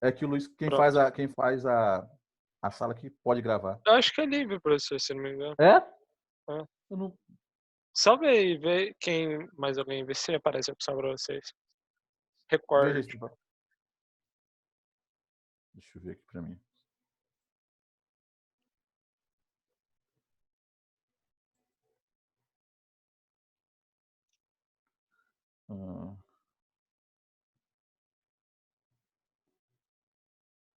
É que o Luiz, Pronto. quem faz a sala que pode gravar. Eu acho que é livre, professor, se não me engano. É? É. Eu não... Só vê quem mais alguém vê se aparece a opção pra vocês. Veja Record. isso. Deixa eu ver aqui pra mim.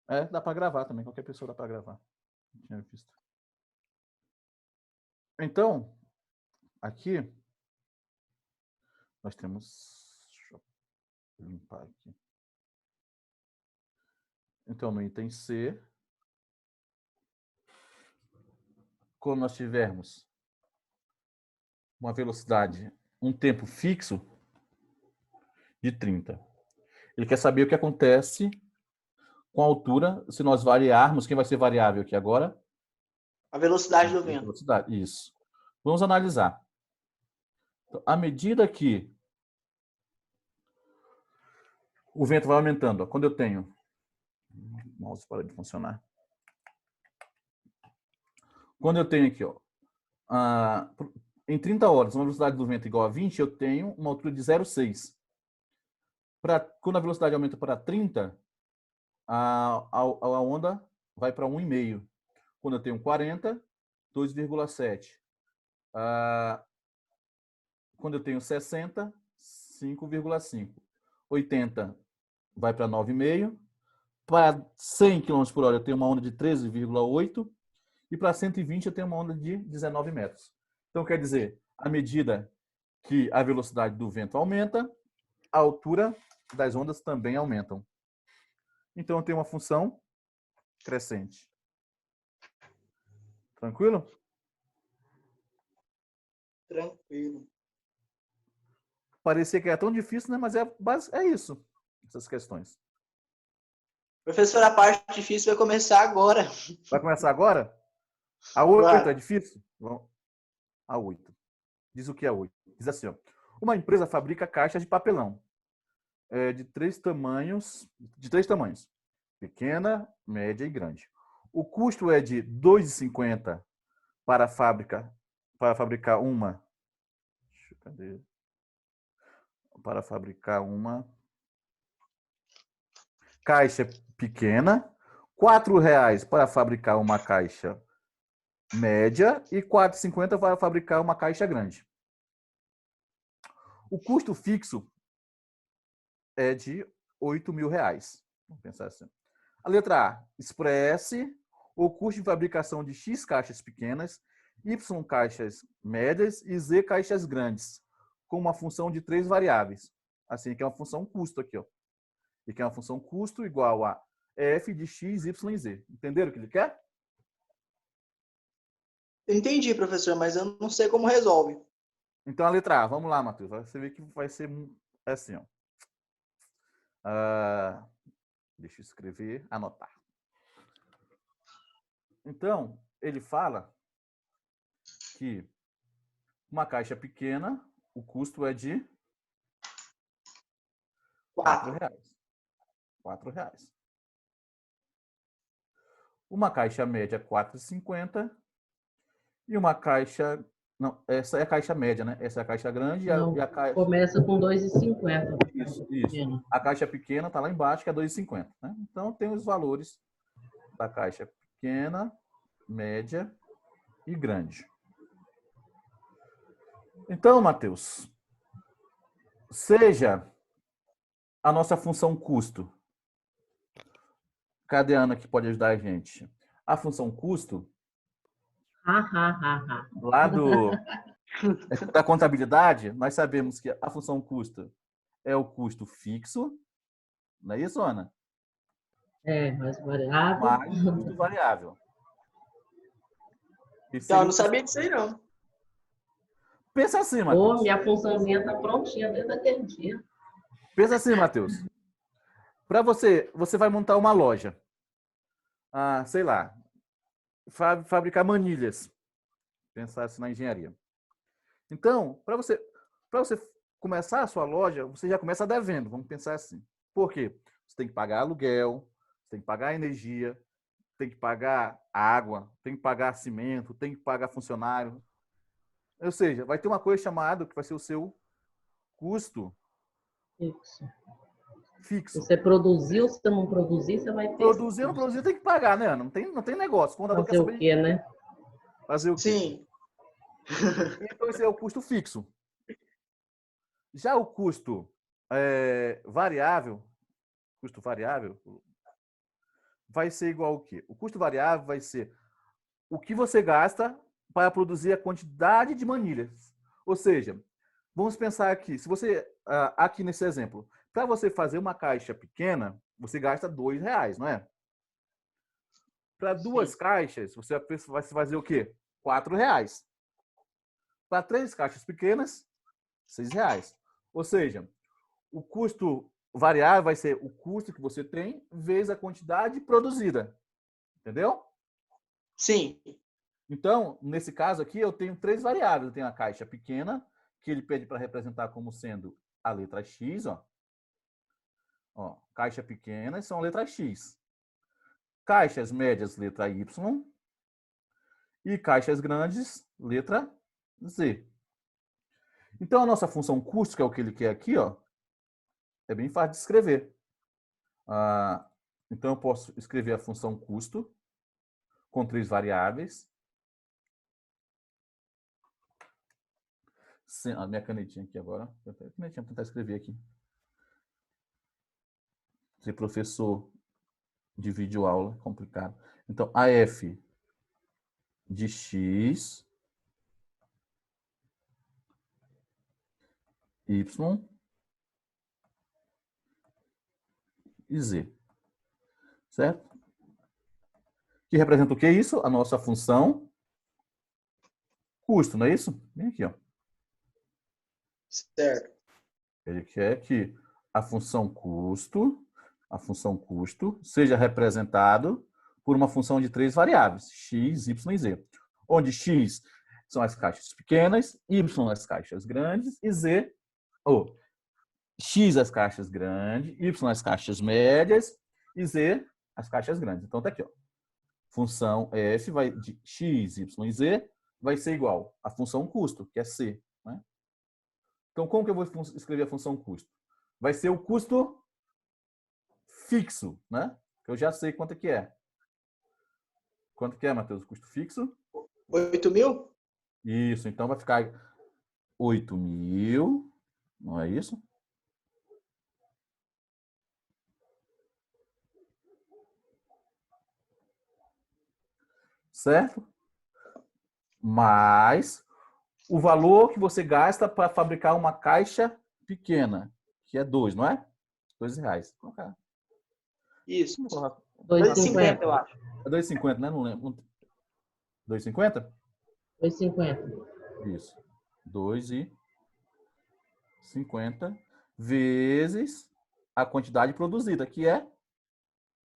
É, dá pra gravar também. Qualquer pessoa dá pra gravar. Não tinha visto. Então, aqui nós temos... Deixa eu limpar aqui. Então, no item C, quando nós tivermos uma velocidade, um tempo fixo de 30. Ele quer saber o que acontece com a altura se nós variarmos. Quem vai ser variável aqui agora? A velocidade do vento. Velocidade, isso. Vamos analisar. Então, à medida que o vento vai aumentando, ó, quando eu tenho... O mouse para de funcionar. Quando eu tenho aqui, ó, em 30 horas, uma velocidade do vento igual a 20, eu tenho uma altura de 0,6. Quando a velocidade aumenta para 30, a onda vai para 1,5. Quando eu tenho 40, 2,7. Quando eu tenho 60, 5,5. 80 vai para 9,5. Para 100 km por hora eu tenho uma onda de 13,8. E para 120 eu tenho uma onda de 19 metros. Então, quer dizer, à medida que a velocidade do vento aumenta, a altura das ondas também aumentam. Então, eu tenho uma função crescente. Tranquilo? Tranquilo. Parecia que era tão difícil, né? Mas é isso, essas questões. Professor, a parte difícil vai começar agora. Vai começar agora? A 8 é difícil? Vamos. A 8. Diz o que é 8. Diz assim, ó. Uma empresa fabrica caixas de papelão de três tamanhos. Pequena, média e grande. O custo é de R$ 2,50 para fabricar uma. Cadê? Para fabricar uma caixa pequena, R$ 4,00 para fabricar uma caixa média e R$ 4,50 para fabricar uma caixa grande. O custo fixo é de R$ 8.000. Vamos pensar assim. A letra A, expresse o custo de fabricação de X caixas pequenas, Y caixas médias e Z caixas grandes, com uma função de 3 variáveis. Assim, que é uma função custo aqui, ó. E que é uma função custo igual a f de x, y e z. Entenderam o que ele quer? Entendi, professor, mas eu não sei como resolve. Então, a letra A. Vamos lá, Matheus. Você vê que vai ser assim, ó. Deixa eu escrever, anotar. Então, ele fala que uma caixa pequena, o custo é de R$ 4,00. Uma caixa média, R$ 4,50. E uma caixa... Não, essa é a caixa média, né? Essa é a caixa grande Não, e a caixa... começa com 2,50. Isso. A caixa pequena está lá embaixo, que é 2,50. Né? Então, tem os valores da caixa pequena, média e grande. Então, Matheus, seja a nossa função custo. Cadê a Ana que pode ajudar a gente? A função custo, lá da contabilidade, nós sabemos que a função custo é o custo fixo, não é isso, Ana? É, mais variável. Mais o custo variável. Então, eu não sabia disso aí, não. Pensa assim, Matheus. Pô, minha funçãozinha tá prontinha desde aquele dia. Pensa assim, Matheus. Para você vai montar uma loja. Sei lá, fabricar manilhas. Pensar assim na engenharia. Então, para você começar a sua loja, você já começa devendo. Vamos pensar assim. Por quê? Você tem que pagar aluguel, Tem que pagar energia, tem que pagar água, tem que pagar cimento, tem que pagar funcionário. Ou seja, vai ter uma coisa chamada que vai ser o seu custo Fixo. Se fixo. você produzir ou se você não produzir, você vai ter. Produzir ou não produzir tem que pagar, né? Não tem negócio. O contador quer Fazer o saber quê, né? fazer o quê? Sim. Então, esse é o custo fixo. Já o custo variável, vai ser igual ao quê? O custo variável vai ser o que você gasta para produzir a quantidade de manilhas. Ou seja, vamos pensar aqui, se você, aqui nesse exemplo, para você fazer uma caixa pequena, você gasta R$2, não é? Para duas Sim. caixas, você vai fazer o quê? R$4. Para 3 caixas pequenas, R$6. Ou seja, o custo variável vai ser o custo que você tem vezes a quantidade produzida. Entendeu? Sim. Então, nesse caso aqui, eu tenho 3 variáveis. Eu tenho a caixa pequena, que ele pede para representar como sendo a letra X. Ó, caixa pequena são a letra X. Caixas médias, letra Y. E caixas grandes, letra Z. Então, a nossa função custo, que é o que ele quer aqui, ó, é bem fácil de escrever. Então, eu posso escrever a função custo com 3 variáveis. A minha canetinha aqui agora. Canetinha, vou tentar escrever aqui. Ser professor de videoaula, complicado. Então, AF de X, Y e Z. Certo? Que representa o que isso? A nossa função custo, não é isso? Vem aqui, ó. Certo. Ele quer que a função custo seja representado por uma função de 3 variáveis, x, y e z. Onde x são as caixas pequenas, y as caixas grandes e z, x as caixas grandes, y as caixas médias e z as caixas grandes. Então tá aqui, ó. Função f vai de x, y e z vai ser igual à função custo, que é c, né? Então como que eu vou escrever a função custo? Vai ser o custo fixo, né? Que eu já sei quanto é que é. Quanto que é, Matheus, o custo fixo? 8.000? Isso, então vai ficar 8.000, não é isso? Certo? Mais o valor que você gasta para fabricar uma caixa pequena, que é 2, não é? R$2. Isso. 2,50. 2,50, eu acho. É 2,50, né? Não lembro. 2,50? 2,50. Isso. 2,50 vezes a quantidade produzida, que é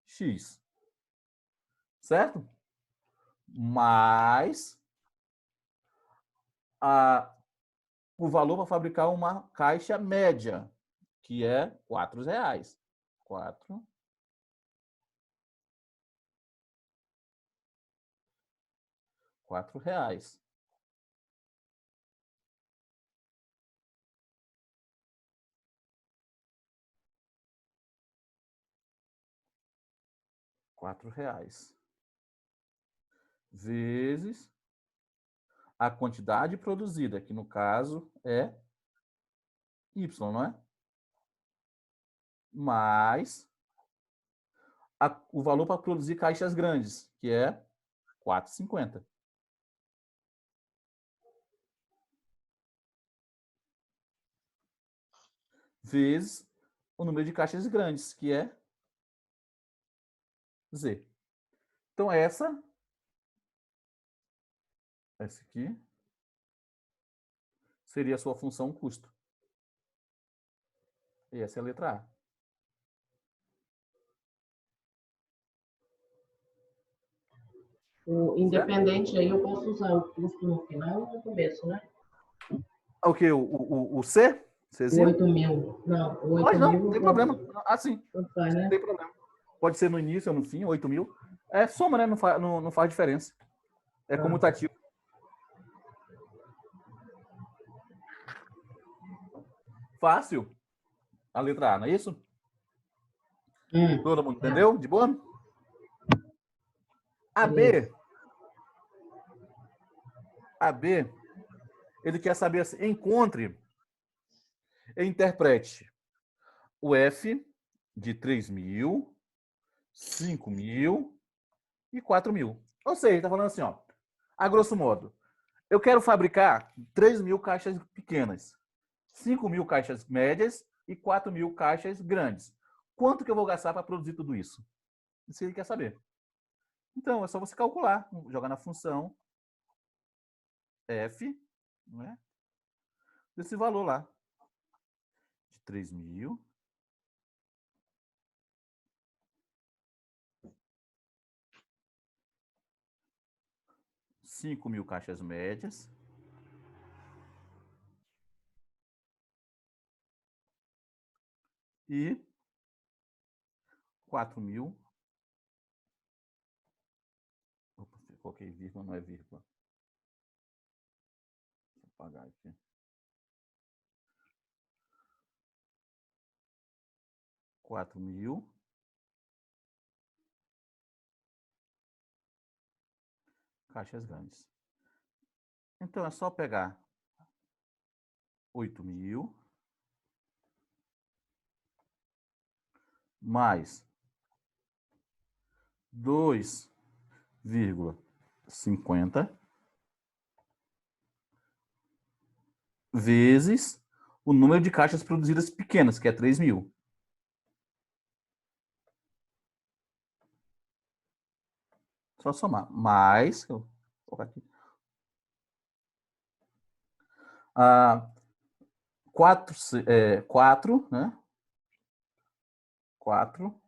X. Certo? Mais o valor para fabricar uma caixa média, que é R$4. R$4. R$4 vezes a quantidade produzida, que no caso é Y, não é? Mais o valor para produzir caixas grandes, que é R$4,50. Vezes o número de caixas grandes, que é Z. Então, essa aqui seria a sua função custo. E essa é a letra A. O independente aí eu posso usar o custo no final ou no começo, né? O que? O C? O Czinho? 8.000. Não, o Pode não, 8.000 não tem eu problema. posso. Ah, sim. Tanto faz, Não né? tem problema. Pode ser no início ou no fim, 8 mil. É soma, né? Não faz diferença. É comutativo. Fácil. A letra A, não é isso? Todo mundo entendeu? De boa? A B, ele quer saber assim, encontre e interprete o F de 3.000, 5.000 e 4.000. Ou seja, está falando assim, ó, a grosso modo, eu quero fabricar 3.000 caixas pequenas, 5.000 caixas médias e 4.000 caixas grandes. Quanto que eu vou gastar para produzir tudo isso? Isso ele quer saber. Então, é só você calcular, jogar na função F, né, desse valor lá, de 3.000, 5.000 caixas médias e 4.000. Opa, coloquei vírgula, não é vírgula. Deixa eu apagar aqui. 4.000 caixas grandes. Então, é só pegar 8.000 mais 2,50 vezes o número de caixas produzidas pequenas, que é 3.000. Só somar. Mais, vou colocar aqui. 4, né? 4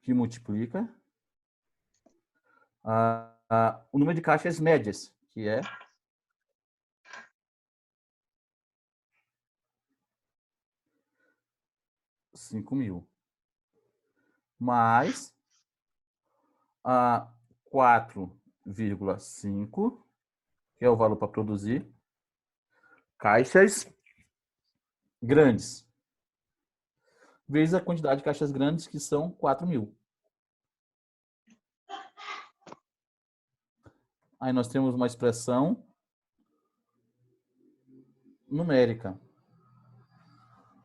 que multiplica o número de caixas médias, que é 5.000, mais 4,5, que é o valor para produzir caixas grandes, vezes a quantidade de caixas grandes, que são 4.000. Aí nós temos uma expressão numérica.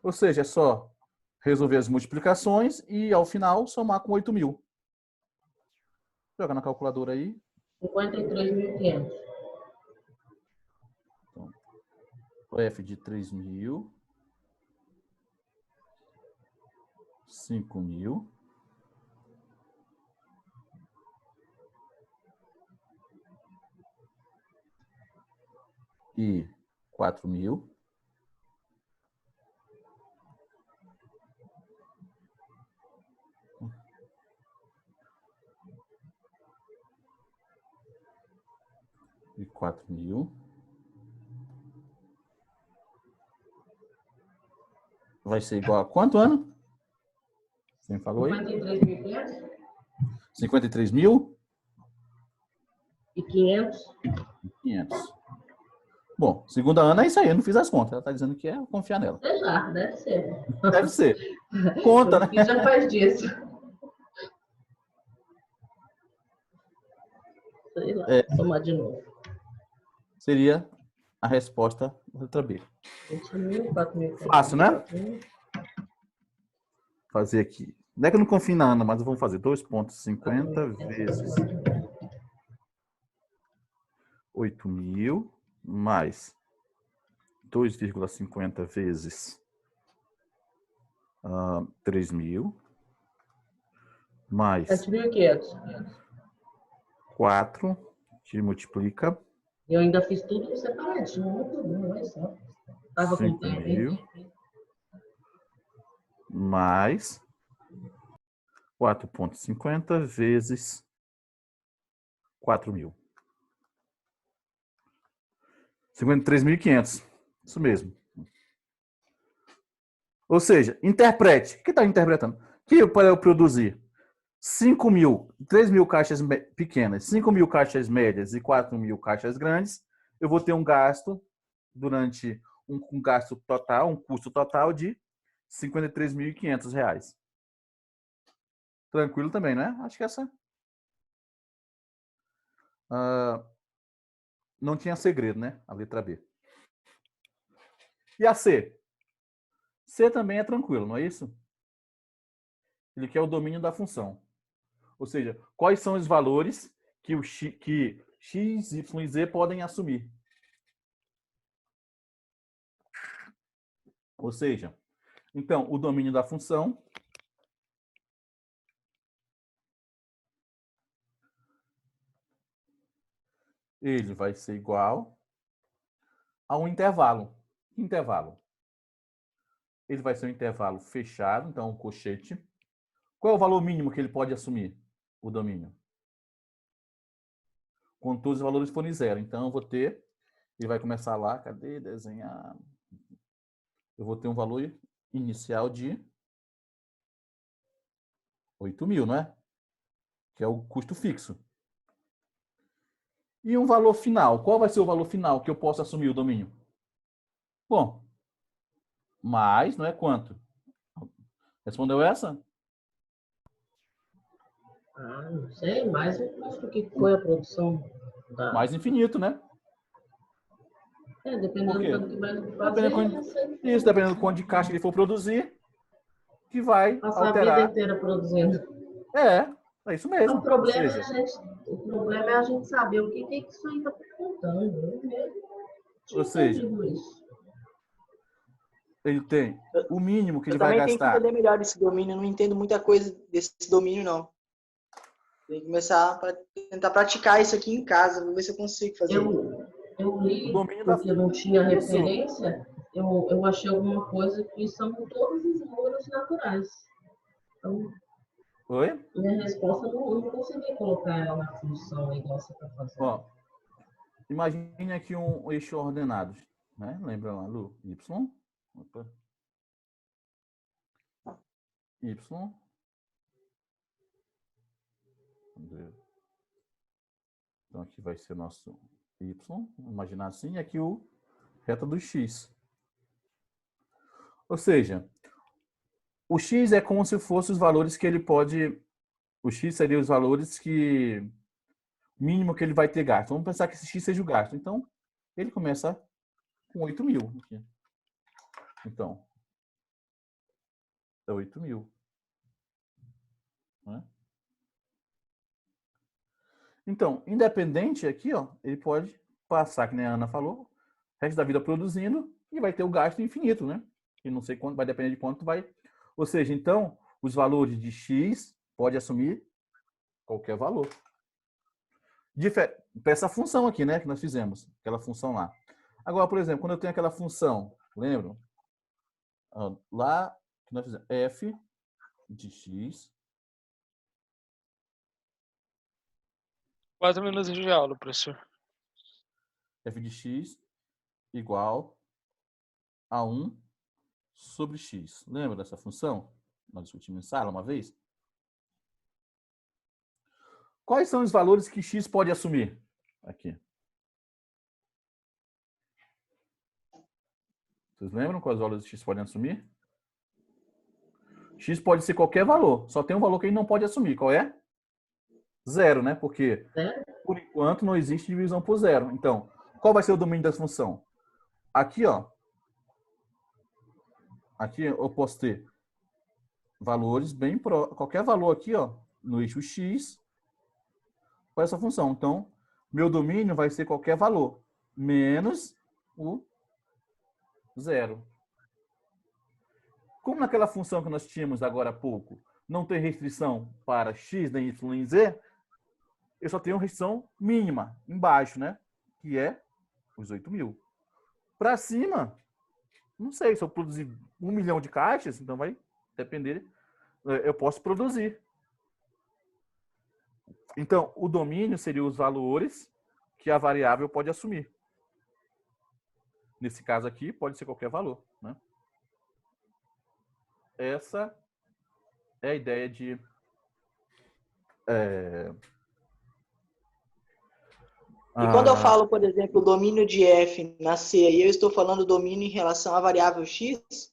Ou seja, é só resolver as multiplicações e, ao final, somar com 8.000. Joga na calculadora aí. 53.500. Então, o F de 3.000, 5.000 e 4.000. E 4.000 vai ser igual a quanto, Ana? Você me falou aí? 53.500 53.000? e 500. 500. Bom, segundo a Ana, é isso aí. Eu não fiz as contas. Ela está dizendo que é confiar nela. Sei lá, deve ser. Deve ser. Conta, né? Eu fiz já faz disso. Sei lá, somar de novo. Seria a resposta da letra B. 20.000, 4.000. Fácil, né? Fazer aqui. Não é que eu não confio na Ana, mas vamos fazer 2,50 vezes 8.000 mais 2,50 vezes 3.000 mais 7.500. 4 que multiplica Eu ainda fiz tudo separadinho, não é só. Tava com tempo, 5.000 mais 4,50 vezes 4.000. 53.500. Isso mesmo. Ou seja, interprete. O que está interpretando? Que para eu produzir 3.000 caixas pequenas, 5.000 caixas médias e 4.000 caixas grandes, eu vou ter um gasto durante um gasto total, um custo total de R$ 53.500. Tranquilo também, né? Acho que essa não tinha segredo, né? A letra B. E a C? C também é tranquilo, não é isso? Ele quer o domínio da função. Ou seja, quais são os valores que x, y e z podem assumir. Ou seja, então, o domínio da função ele vai ser igual a um intervalo. Que intervalo? Ele vai ser um intervalo fechado, então um colchete. Qual é o valor mínimo que ele pode assumir? O domínio. Quando todos os valores forem zero. Então, eu vou ter, ele vai começar lá, cadê? Desenhar. Eu vou ter um valor inicial de 8.000, não é? Que é o custo fixo. E um valor final. Qual vai ser o valor final que eu posso assumir o domínio? Bom, mais, não é quanto? Respondeu essa? Ah, não sei, mas o custo que foi a produção da. Mais infinito, né? Dependendo Por quê? do tanto que vai fazer, Isso, dependendo do quanto de caixa ele for produzir, que vai passar a vida alterar. inteira produzindo. É isso mesmo. O problema, Ou seja, é a gente saber o que isso aí está perguntando. Eu mesmo Ou tinha seja, entendido isso. ele tem o mínimo que Eu ele vai também tenho que gastar. entender melhor esse domínio. Eu não entendo muita coisa desse domínio, não. Tem que começar a tentar praticar isso aqui em casa. Vou ver se eu consigo fazer. Eu li, O domínio da porque eu não tinha Isso. referência, eu achei alguma coisa que são todos os números naturais. Então, Oi? minha resposta eu não consegui colocar ela na função igual você está fazendo. Ó, imagine aqui um eixo ordenado, né? Lembra lá, Lu? Y. Opa. Y. Então aqui vai ser o nosso Y. Vamos imaginar assim. E aqui o reta do X. Ou seja, o X é como se fosse os valores que ele pode... O X seria os valores que... mínimo que ele vai ter gasto. Vamos pensar que esse X seja o gasto. Então, ele começa com 8.000. Aqui. Então, é 8.000. Né? Então, independente aqui, ó, ele pode passar, que nem a Ana falou, o resto da vida produzindo e vai ter o gasto infinito, né? E não sei quanto, vai depender de quanto vai. Ou seja, então, os valores de X pode assumir qualquer valor. Para essa função aqui, né, que nós fizemos, aquela função lá. Agora, por exemplo, quando eu tenho aquela função, lembram? Lá que nós fizemos f de x. 4 minutos de aula, professor. F de x igual a 1 sobre x. Lembra dessa função? Nós discutimos em sala uma vez. Quais são os valores que x pode assumir? Aqui. Vocês lembram quais valores x podem assumir? X pode ser qualquer valor. Só tem um valor que ele não pode assumir. Qual é? Zero, né? Porque, por enquanto, não existe divisão por zero. Então, qual vai ser o domínio dessa função? Aqui, ó. Aqui eu posso ter valores bem qualquer valor aqui, ó, no eixo x com essa função. Então, meu domínio vai ser qualquer valor menos o zero. Como naquela função que nós tínhamos agora há pouco, não tem restrição para x, nem y, nem z, eu só tenho restrição mínima embaixo, né? Que é os 8.000. Para cima, não sei, se eu produzir 1 milhão de caixas, então vai depender, eu posso produzir. Então, o domínio seria os valores que a variável pode assumir. Nesse caso aqui, pode ser qualquer valor, né? essa é a ideia de E quando eu falo, por exemplo, domínio de f na C, aí eu estou falando domínio em relação à variável x?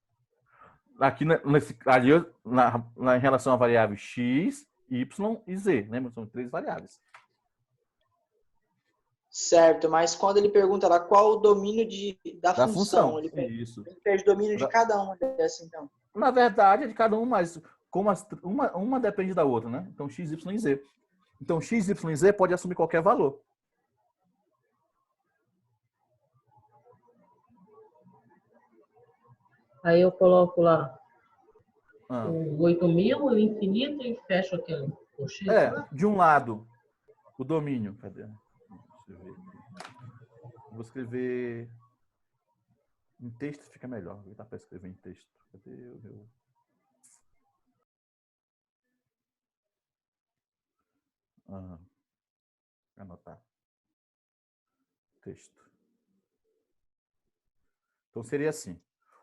aqui em relação à variável x, y e z, lembra? São 3 variáveis. Certo, mas quando ele pergunta lá qual o domínio da Da função, função. ele Isso. pede domínio de cada uma dessas, então. Na verdade, é de cada um, mas como uma depende da outra, né? Então, x, y e z. Então, x, y e z pode assumir qualquer valor. Aí eu coloco lá Ah. o 8.000, o infinito e fecho aquele. O X lá. De um lado, o domínio. Cadê? Deixa eu ver aqui. Vou escrever em texto, fica melhor. Dá para escrever em texto. Cadê o meu? Anotar. Texto. Então seria assim.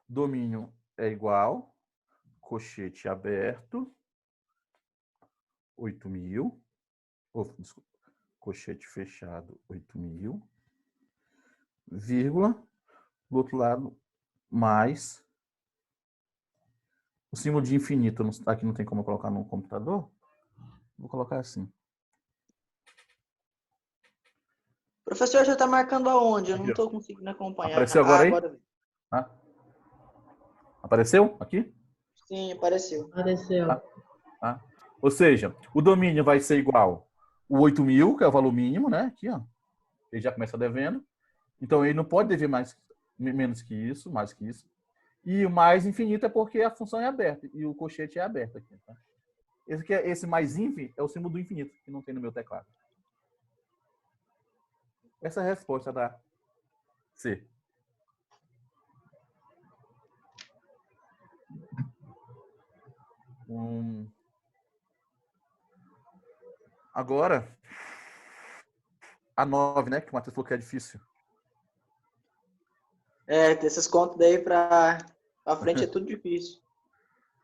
Domínio é igual, colchete aberto, 8.000. Desculpa. Colchete fechado, 8.000. Vírgula. Do outro lado, mais. O símbolo de infinito, aqui não tem como eu colocar no computador. Vou colocar assim. Professor, já está marcando aonde? Eu não Aqui, ó. estou conseguindo acompanhar. Apareceu agora aí? Agora Ah. Apareceu aqui? sim, apareceu. Apareceu. Ah. Ou seja, o domínio vai ser igual o 8.000, que é o valor mínimo, né? Aqui, ó. Ele já começa devendo. Então, ele não pode dever menos que isso, mais que isso. E o mais infinito é porque a função é aberta e o colchete é aberto aqui. Tá? Esse mais inf é o símbolo do infinito, que não tem no meu teclado. Essa é a resposta da C. Agora, a 9, né? Que o Matheus falou que é difícil. Essas contas daí para frente é tudo difícil.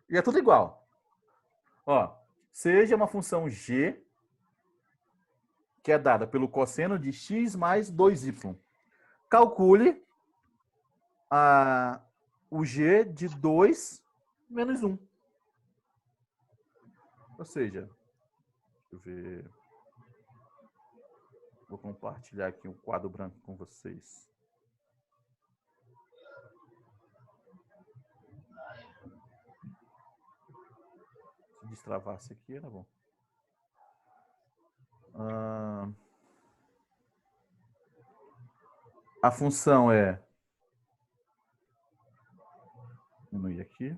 E é tudo igual. Ó, seja uma função g que é dada pelo cosseno de x mais 2y. Calcule o g de 2 menos 1. Ou seja, deixa eu ver. Vou compartilhar aqui um quadro branco com vocês. Se destravasse aqui, era bom. A função é... diminuir aqui.